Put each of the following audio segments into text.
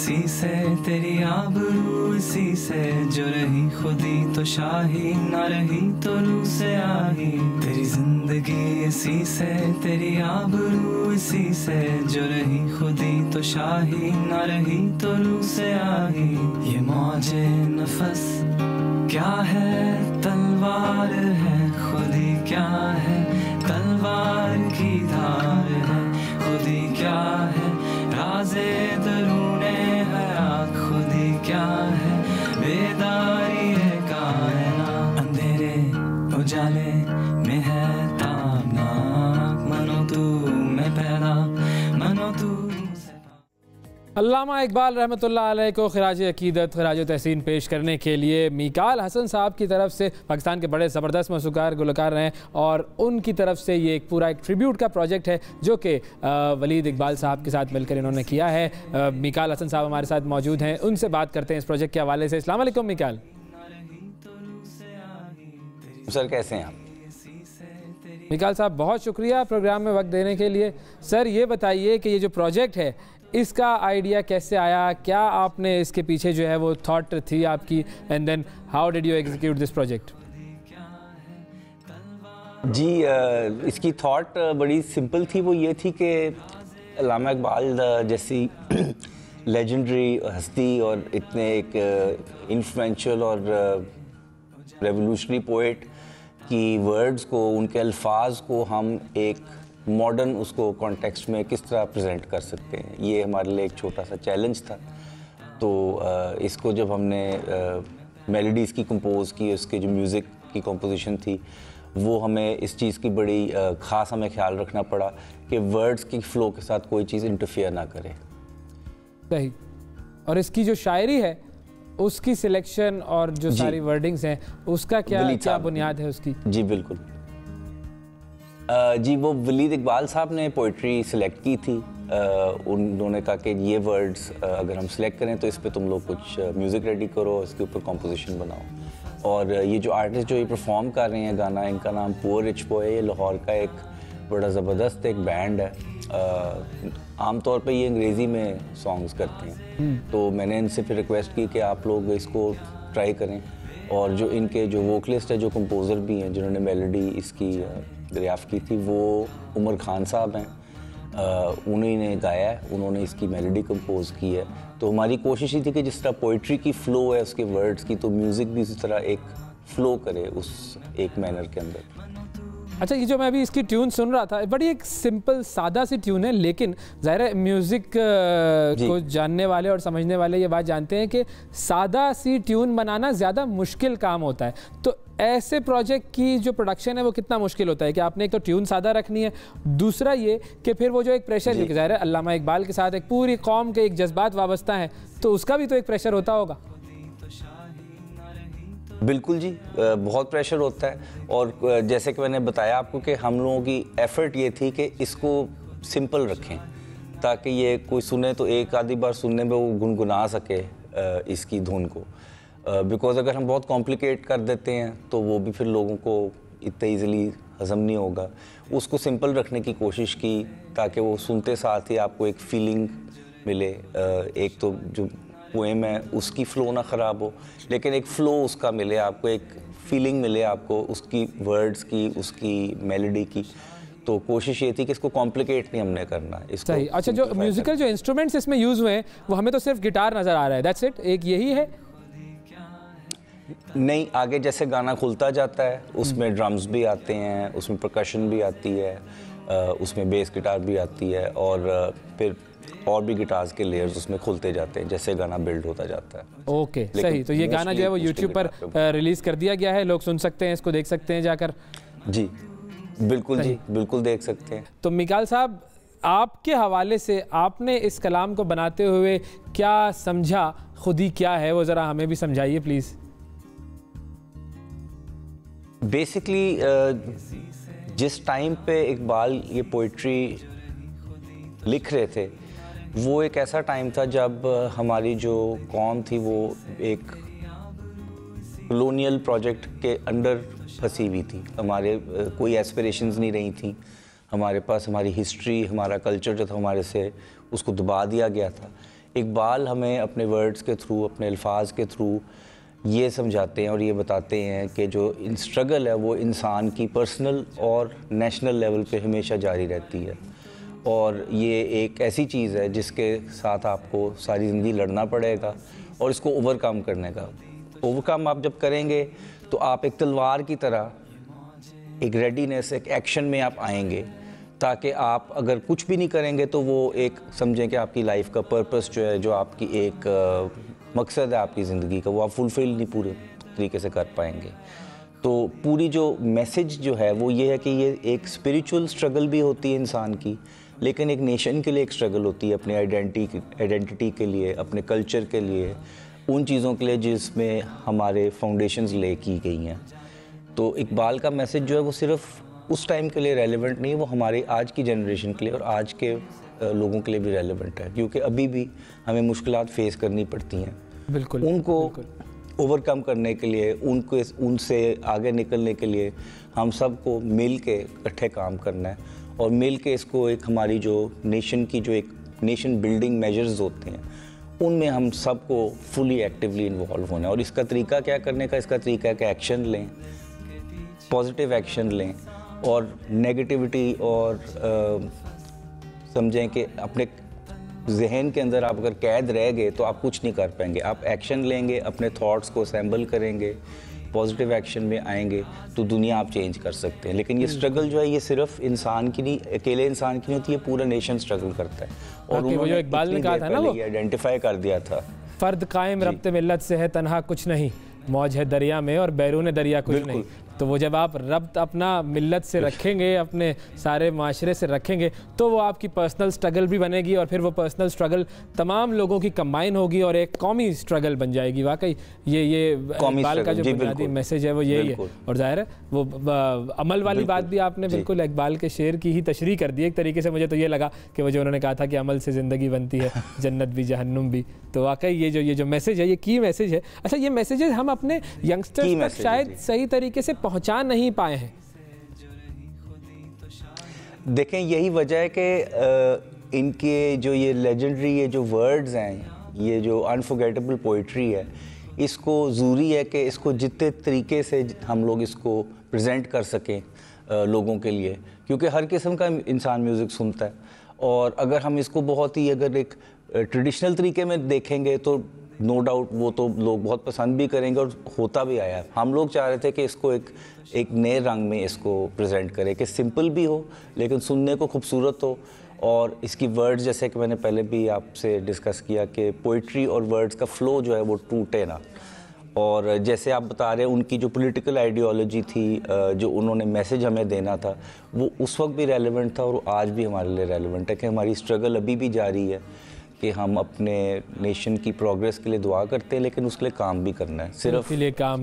इसी से तेरी आबरू, इसी से जो रही खुदी तो शाही, ना रही तो रू से आही। तेरी जिंदगी इसी से तेरी आबरू, इसी से जो रही खुदी तो शाही, ना रही तो रू से आही। ये मौजे नफस क्या है, तलवार है खुदी क्या है, तलवार की धार है खुदी क्या है, राज़े दरूने हयात खुदी क्या है, बेदारी है कायनात, अंधेरे उजाले में है ताबनाक, मनो तू मैं पैदा मनो तू। अल्लामा इकबाल रहमतुल्लाह अलैह को खिराज अकीदत खिराज तहसीन पेश करने के लिए मीकाल हसन साहब की तरफ से, पाकिस्तान के बड़े ज़बरदस्त मौसीक़ार गुलकार हैं और उनकी तरफ से ये एक पूरा एक ट्रिब्यूट का प्रोजेक्ट है जो कि वलीद इकबाल साहब के साथ मिलकर इन्होंने किया है। मीकाल हसन साहब हमारे साथ मौजूद हैं, उनसे बात करते हैं इस प्रोजेक्ट के हवाले से। अस्सलाम वालेकुम मीकाल। सर कैसे हैं आप? मीकाल साहब बहुत शुक्रिया प्रोग्राम में वक्त देने के लिए। सर ये बताइए कि ये जो प्रोजेक्ट है इसका आइडिया कैसे आया, क्या आपने इसके पीछे जो है वो थॉट थी आपकी, and then how did you execute this project? जी इसकी थॉट बड़ी सिंपल थी। वो ये थी कि अल्लामा इकबाल जैसी लेजेंडरी हस्ती और इतने एक इन्फ्लुएंशियल और रेवोल्यूशनरी पोएट की वर्ड्स को, उनके अल्फाज को हम एक मॉडर्न उसको कॉन्टेक्स्ट में किस तरह प्रेजेंट कर सकते हैं, ये हमारे लिए एक छोटा सा चैलेंज था। तो इसको जब हमने मेलोडीज़ की कंपोज़ की, उसके जो म्यूज़िक की कंपोजिशन थी वो हमें इस चीज़ की बड़ी ख़ास हमें ख्याल रखना पड़ा कि वर्ड्स की फ़्लो के साथ कोई चीज़ इंटरफेयर ना करे। सही। और इसकी जो शायरी है उसकी सिलेक्शन और जो सारी वर्डिंग्स हैं उसका क्या बुनियाद है उसकी? जी बिल्कुल जी, वो वलीद इकबाल साहब ने पोइट्री सिलेक्ट की थी। उन्होंने कहा कि ये वर्ड्स अगर हम सिलेक्ट करें तो इस पे तुम लोग कुछ म्यूज़िक रेडी करो, इसके ऊपर कंपोजिशन बनाओ। और ये जो आर्टिस्ट जो ये परफॉर्म कर रहे हैं गाना, इनका नाम पुअर रिच बॉय है। ये लाहौर का एक बड़ा ज़बरदस्त एक बैंड है। आमतौर पे ये अंग्रेज़ी में सॉन्ग्स करते हैं। तो मैंने इनसे फिर रिक्वेस्ट की कि आप लोग इसको ट्राई करें। और जो इनके जो वोकलिस्ट है, जो कंपोज़र भी हैं, जिन्होंने मेलोडी इसकी दरियाफ़्त की थी, वो उमर खान साहब हैं। उन्हीं ने गाया है, उन्होंने इसकी मेलोडी कंपोज़ की है। तो हमारी कोशिश ये थी कि जिस तरह पोइट्री की फ़्लो है उसके वर्ड्स की, तो म्यूज़िक भी उसी तरह एक फ़्लो करे उस एक मैनर के अंदर। अच्छा, ये जो मैं अभी इसकी ट्यून सुन रहा था, बड़ी एक सिंपल सादा सी ट्यून है, लेकिन ज़ाहिर है म्यूज़िक को जानने वाले और समझने वाले ये बात जानते हैं कि सादा सी ट्यून बनाना ज़्यादा मुश्किल काम होता है। तो ऐसे प्रोजेक्ट की जो प्रोडक्शन है वो कितना मुश्किल होता है कि आपने एक तो ट्यून सादा रखनी है, दूसरा ये कि फिर वो जो एक प्रेशर, जो ज़ाहिर है अल्लामा इकबाल के साथ एक पूरी कौम के एक जज्बात वाबस्ता है, तो उसका भी तो एक प्रेशर होता होगा। बिल्कुल जी, बहुत प्रेशर होता है। और जैसे कि मैंने बताया आपको कि हम लोगों की एफ़र्ट ये थी कि इसको सिंपल रखें ताकि ये कोई सुने तो एक आधी बार सुनने में वो गुनगुना सके इसकी धुन को। बिकॉज़ अगर हम बहुत कॉम्प्लिकेट कर देते हैं तो वो भी फिर लोगों को इतना ईज़िली हज़म नहीं होगा। उसको सिंपल रखने की कोशिश की ताकि वो सुनते साथ ही आपको एक फ़ीलिंग मिले। एक तो जो पोएम है उसकी फ़्लो ना ख़राब हो, लेकिन एक फ़्लो उसका मिले आपको, एक फीलिंग मिले आपको उसकी वर्ड्स की, उसकी मेलोडी की। तो कोशिश ये थी कि इसको कॉम्प्लिकेट नहीं हमने करना इसको। सही। अच्छा, जो म्यूज़िकल जो इंस्ट्रूमेंट्स इसमें यूज़ हुए हैं वो हमें तो सिर्फ गिटार नज़र आ रहा है, दैट्स इट, एक यही है? नहीं, आगे जैसे गाना खुलता जाता है उसमें ड्रम्स भी आते हैं, उसमें परकशन भी आती है, उसमें बेस गिटार भी आती है और फिर और भी गिटार्स के लेयर्स उसमें खुलते जाते हैं जैसे गाना बिल्ड होता जाता है। ओके, सही। तो ये गाना जो है वो यूट्यूब पर रिलीज़ कर दिया गया है, लोग सुन सकते हैं, इसको देख सकते हैं जाकर। जी बिल्कुल जी, बिल्कुल देख सकते हैं। तो मीकाल साहब, आपके हवाले से आपने इस कलाम को बनाते हुए क्या समझा, खुदी क्या है, वो ज़रा हमें भी समझाइए प्लीज़। बेसिकली जिस टाइम पे इकबाल ये पोइट्री लिख रहे थे वो एक ऐसा टाइम था जब हमारी जो कौम थी वो एक कॉलोनियल प्रोजेक्ट के अंडर फंसी हुई थी। हमारे कोई एस्पिरेशंस नहीं रही थी, हमारे पास हमारी हिस्ट्री, हमारा कल्चर जो था हमारे से उसको दबा दिया गया था। इकबाल हमें अपने वर्ड्स के थ्रू, अपने अल्फाज के थ्रू ये समझाते हैं और ये बताते हैं कि जो स्ट्रगल है वो इंसान की पर्सनल और नेशनल लेवल पे हमेशा जारी रहती है, और ये एक ऐसी चीज़ है जिसके साथ आपको सारी ज़िंदगी लड़ना पड़ेगा और इसको ओवरकम करने का। ओवरकम आप जब करेंगे तो आप एक तलवार की तरह एक रेडीनेस, एक एक्शन में आप आएंगे, ताकि आप अगर कुछ भी नहीं करेंगे तो वो एक समझें कि आपकी लाइफ का पर्पस जो है, जो आपकी एक मकसद है आपकी ज़िंदगी का, वो आप फुलफ़िल नहीं पूरे तरीके से कर पाएंगे। तो पूरी जो मैसेज जो है वो ये है कि ये एक स्पिरिचुअल स्ट्रगल भी होती है इंसान की, लेकिन एक नेशन के लिए एक स्ट्रगल होती है, अपनी आइडेंटिटी के लिए, अपने कल्चर के लिए, उन चीज़ों के लिए जिसमें हमारे फाउंडेशंस ले की गई हैं। तो इकबाल का मैसेज जो है वो सिर्फ उस टाइम के लिए रेलेवेंट नहीं है, वो हमारे आज की जनरेशन के लिए और आज के लोगों के लिए भी रेलेवेंट है, क्योंकि अभी भी हमें मुश्किलात फेस करनी पड़ती हैं। बिल्कुल, उनको ओवरकम करने के लिए, उनसे आगे निकलने के लिए हम सबको मिल के इकट्ठे काम करना है, और मिल के इसको एक हमारी जो नेशन की जो एक नेशन बिल्डिंग मेजर्स होते हैं उनमें हम सबको फुली एक्टिवली इन्वॉल्व होना है। और इसका तरीका क्या करने का, इसका तरीका है कि एक्शन लें, पॉजिटिव एक्शन लें, और नेगेटिविटी और समझें कि अपने जहन के अंदर आप अगर कैद रह गए तो आप कुछ नहीं कर पाएंगे। आप एक्शन लेंगे, अपने थॉट्स को असेंबल करेंगे, पॉजिटिव एक्शन में आएंगे तो दुनिया आप चेंज कर सकते हैं। लेकिन ये स्ट्रगल जो है ये सिर्फ इंसान की नहीं, अकेले इंसान की नहीं होती है, पूरा नेशन स्ट्रगल करता है। और उन्होंने इकबाल ने कहा था ना, वो आइडेंटिफाई कर दिया था, फर्द कायम रब्ते मिल्लत से है तन्हा कुछ नहीं, मौज है दरिया में और बैरून दरिया कुछ नहीं। तो वो जब आप रब्त अपना मिल्लत से रखेंगे, अपने सारे माशरे से रखेंगे, तो वो आपकी पर्सनल स्ट्रगल भी बनेगी, और फिर वो पर्सनल स्ट्रगल तमाम लोगों की कंबाइन होगी और एक कौमी स्ट्रगल बन जाएगी। वाकई ये इकबाल का जो बुनियादी मैसेज है वो यही है। और जाहिर है वो अमल वाली बात भी आपने बिल्कुल इकबाल के शेर की ही तशरीह कर दी एक तरीके से। मुझे तो ये लगा कि वो जो उन्होंने कहा था कि अमल से ज़िंदगी बनती है, जन्नत भी जहन्नुम भी, तो वाकई ये जो मैसेज है ये की मैसेज है। अच्छा, ये मैसेजेस हम अपने यंगस्टर्स तक शायद सही तरीके से पहुंचा नहीं पाए हैं। देखें, यही वजह है कि इनके जो ये लेजेंडरी ये जो वर्ड्स हैं, ये जो अनफॉरगेटेबल पोइट्री है, इसको ज़रूरी है कि इसको जितने तरीके से हम लोग इसको प्रेजेंट कर सकें लोगों के लिए, क्योंकि हर किस्म का इंसान म्यूज़िक सुनता है। और अगर हम इसको बहुत ही अगर एक ट्रेडिशनल तरीके में देखेंगे तो नो डाउट वो तो लोग बहुत पसंद भी करेंगे और होता भी आया है। हम लोग चाह रहे थे कि इसको एक नए रंग में इसको प्रेजेंट करें, कि सिंपल भी हो लेकिन सुनने को खूबसूरत हो, और इसकी वर्ड्स जैसे कि मैंने पहले भी आपसे डिस्कस किया कि पोइट्री और वर्ड्स का फ़्लो जो है वो टूटे ना। और जैसे आप बता रहे हैं उनकी जो पॉलिटिकल आइडियोलॉजी थी, जो उन्होंने मैसेज हमें देना था, वो उस वक्त भी रेलेवेंट था और आज भी हमारे लिए रेलेवेंट है कि हमारी स्ट्रगल अभी भी जारी है, कि हम अपने नेशन की प्रोग्रेस के लिए दुआ करते हैं लेकिन उसके लिए काम भी करना है। सिर्फ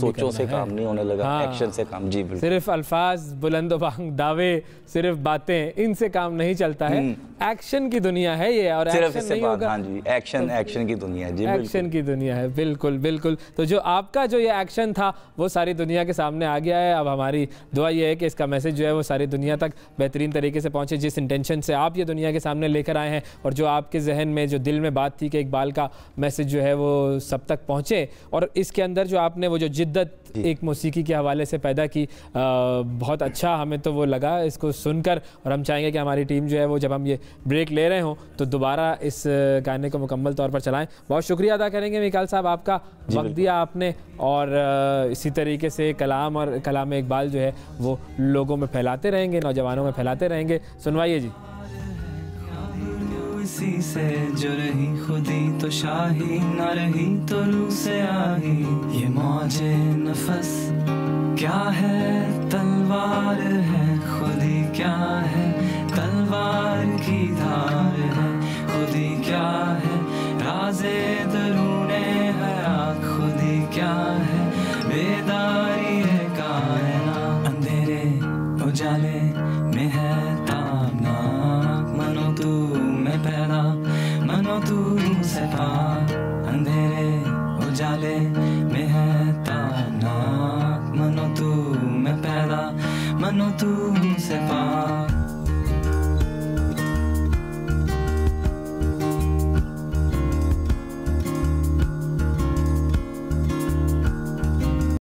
सोचों से काम नहीं होने लगा, एक्शन से काम। जी बिल्कुल, सिर्फ अल्फाज, बुलंद-ओ-बांग दावे, सिर्फ बातें, इनसे काम नहीं चलता है। एक्शन की दुनिया है ये, और एक्शन नहीं होगा। हाँ जी, एक्शन की दुनिया है। जी, एक्शन की दुनिया है, बिल्कुल बिल्कुल। तो जो आपका जो ये एक्शन था वो सारी दुनिया के सामने आ गया है। अब हमारी दुआ ये है कि इसका मैसेज जो है वो सारी दुनिया तक बेहतरीन तरीके से पहुंचे, जिस इंटेंशन से आप ये दुनिया के सामने लेकर आए हैं, और जो आपके जहन में जो दिल में बात थी कि इकबाल का मैसेज जो है वो सब तक पहुंचे, और इसके अंदर जो आपने वो जो जिद्दत एक मौसीकी के हवाले से पैदा की, बहुत अच्छा हमें तो वो लगा इसको सुनकर। और हम चाहेंगे कि हमारी टीम जो है वो जब हम ये ब्रेक ले रहे हों तो दोबारा इस गाने को मुकम्मल तौर पर चलाएं। बहुत शुक्रिया अदा करेंगे मिकाल साहब, आपका वक्त दिया आपने, और इसी तरीके से कलाम और कलाम इकबाल जो है वो लोगों में फैलाते रहेंगे, नौजवानों में फैलाते रहेंगे। सुनवाइए जी। इसी से जो रही खुदी तो शाही, न रही तो रूह से आही। ये मौजे नफस क्या है, तलवार है खुदी क्या है, तलवार की धार है खुदी क्या है, राज़े दरूने हयात खुदी क्या है, बेदारी है कायनात, अंधेरे उजाले में है ताबना, मनो तू में पैदा मनो तू से पार, अंधेरे उजाले में है ताबना, मनो तू में पैदा मनो तू से पार।